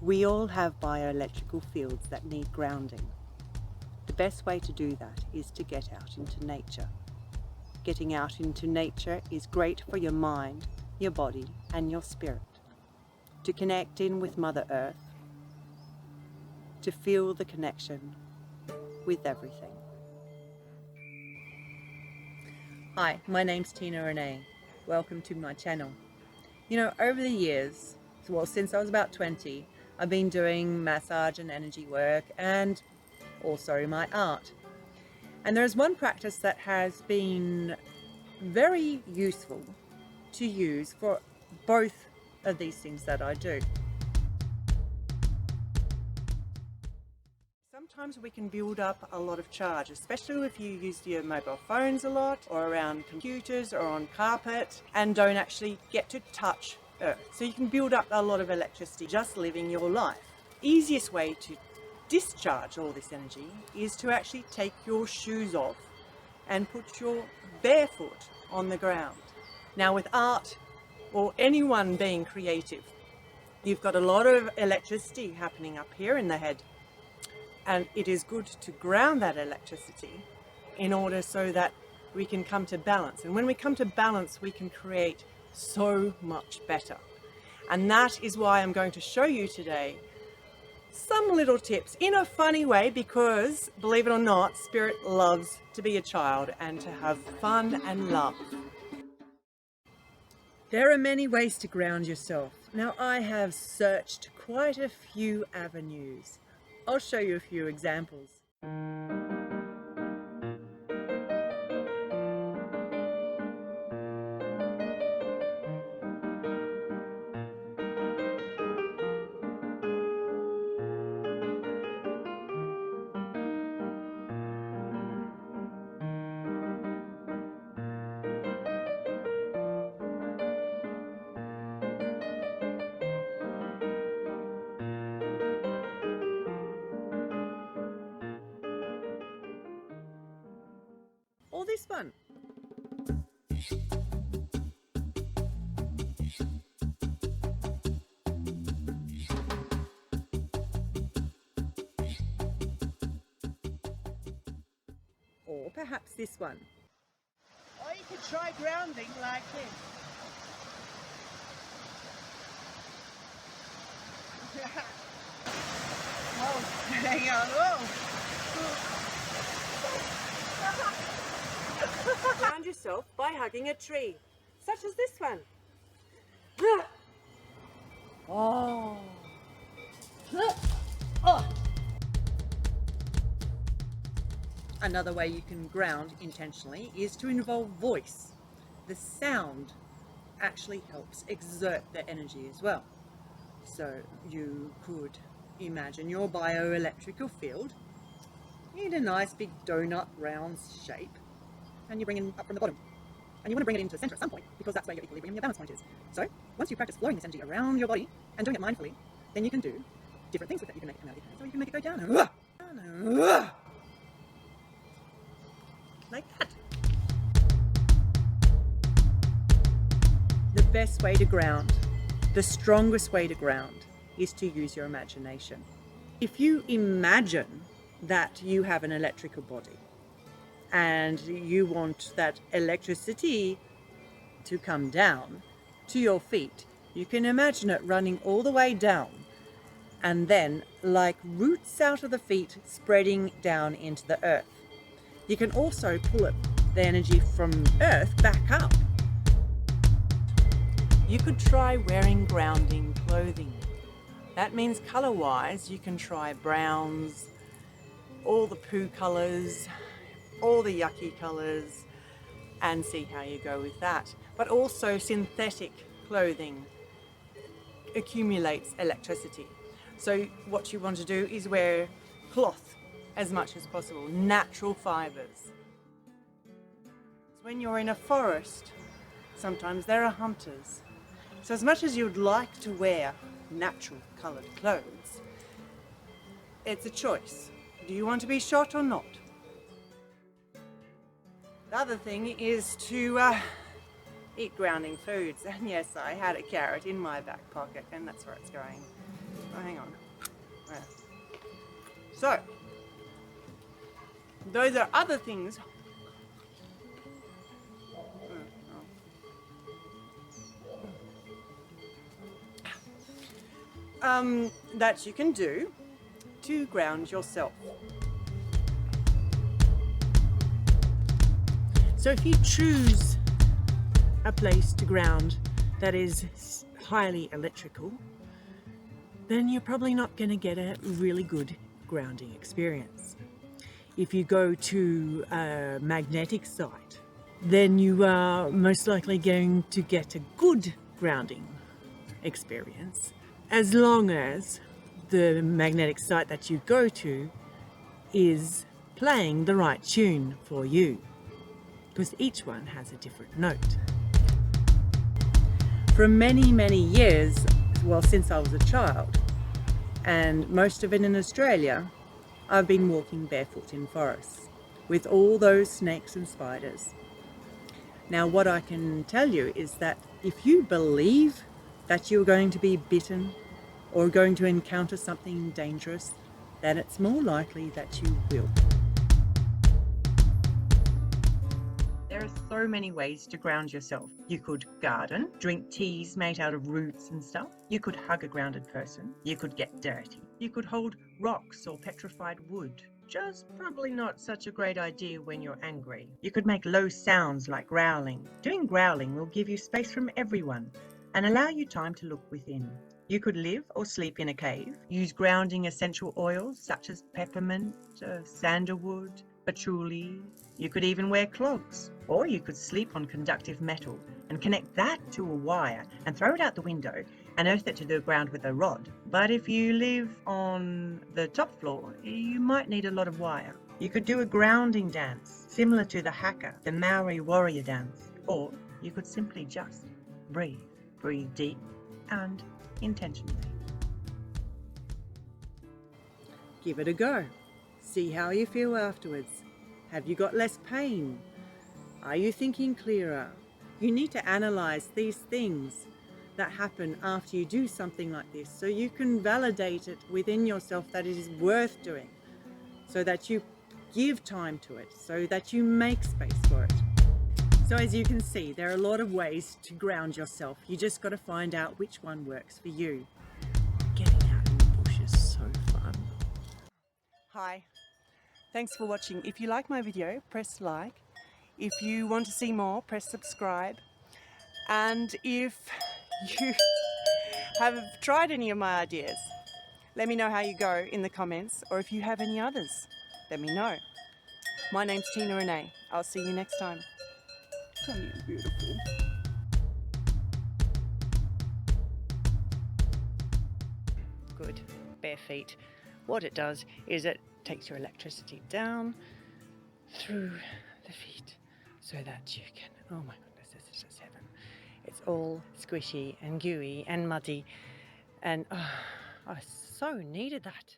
We all have bioelectrical fields that need grounding. The best way to do that is to get out into nature. Getting out into nature is great for your mind, your body, and your spirit. To connect in with Mother Earth, to feel the connection with everything. Hi, my name's Tina-Renae. Welcome to my channel. You know, over the years, well, since I was about 20, I've been doing massage and energy work and also my art. And there is one practice that has been very useful to use for both of these things that I do. Sometimes we can build up a lot of charge, especially if you use your mobile phones a lot or around computers or on carpet and don't actually get to touch Earth. So you can build up a lot of electricity just living your life. Easiest way to discharge all this energy is to actually take your shoes off and put your barefoot on the ground. Now with art or anyone being creative, you've got a lot of electricity happening up here in the head. And it is good to ground that electricity in order so that we can come to balance. And when we come to balance, we can create so much better. And that is why I'm going to show you today some little tips in a funny way, because believe it or not, Spirit loves to be a child and to have fun and love. There are many ways to ground yourself. Now I have searched quite a few avenues. I'll show you a few examples. Or this one. Or perhaps this one. Or you could try grounding like this. Whoa, hang on, whoa. Ground yourself by hugging a tree, such as this one. Oh. Another way you can ground intentionally is to involve voice. The sound actually helps exert the energy as well. So you could imagine your bioelectrical field in a nice big donut round shape, and you bring it up from the bottom. And you want to bring it into the center at some point, because that's where your equilibrium, your balance point is. So once you practice flowing this energy around your body and doing it mindfully, then you can do different things with it. You can make it come out of your hands, or you can make it go down. Like that. The best way to ground, the strongest way to ground, is to use your imagination. If you imagine that you have an electrical body and you want that electricity to come down to your feet, you can imagine it running all the way down and then like roots out of the feet spreading down into the earth. You can also pull the energy from earth back up. You could try wearing grounding clothing. That means color-wise, you can try browns, all the poo colors, all the yucky colors, and see how you go with that. But also synthetic clothing accumulates electricity. So what you want to do is wear cloth as much as possible, natural fibers. When you're in a forest, sometimes there are hunters. So as much as you'd like to wear natural coloured clothes, it's a choice. Do you want to be shot or not? The other thing is to eat grounding foods. And yes, I had a carrot in my back pocket, and that's where it's going. Oh, hang on. Where? So, those are other things. That you can do to ground yourself. So if you choose a place to ground that is highly electrical, then you're probably not going to get a really good grounding experience. If you go to a magnetic site, then you are most likely going to get a good grounding experience, as long as the magnetic site that you go to is playing the right tune for you, because each one has a different note. For many, many years, well, since I was a child, and most of it in Australia, I've been walking barefoot in forests with all those snakes and spiders. Now, what I can tell you is that if you believe that you're going to be bitten or going to encounter something dangerous, then it's more likely that you will. There are so many ways to ground yourself. You could garden, drink teas made out of roots and stuff. You could hug a grounded person. You could get dirty. You could hold rocks or petrified wood. Just probably not such a great idea when you're angry. You could make low sounds like growling. Doing growling will give you space from everyone and allow you time to look within. You could live or sleep in a cave. Use grounding essential oils such as peppermint, sandalwood, patchouli. You could even wear clogs, or you could sleep on conductive metal and connect that to a wire and throw it out the window and earth it to the ground with a rod. But if you live on the top floor, you might need a lot of wire. You could do a grounding dance, similar to the haka, the Maori warrior dance, or you could simply just breathe. Breathe deep and intentionally. Give it a go. See how you feel afterwards. Have you got less pain? Are you thinking clearer? You need to analyze these things that happen after you do something like this, so you can validate it within yourself that it is worth doing, so that you give time to it, so that you make space for it. So as you can see, there are a lot of ways to ground yourself. You just got to find out which one works for you. Getting out in the bush is so fun. Hi, thanks for watching. If you like my video, press like. If you want to see more, press subscribe. And if you have tried any of my ideas, let me know how you go in the comments, or if you have any others, let me know. My name's Tina-Renae. I'll see you next time. Come here, beautiful. Good, bare feet. What it does is it takes your electricity down through the feet so that you can, oh my goodness, this is just heaven. It's all squishy and gooey and muddy, and I so needed that.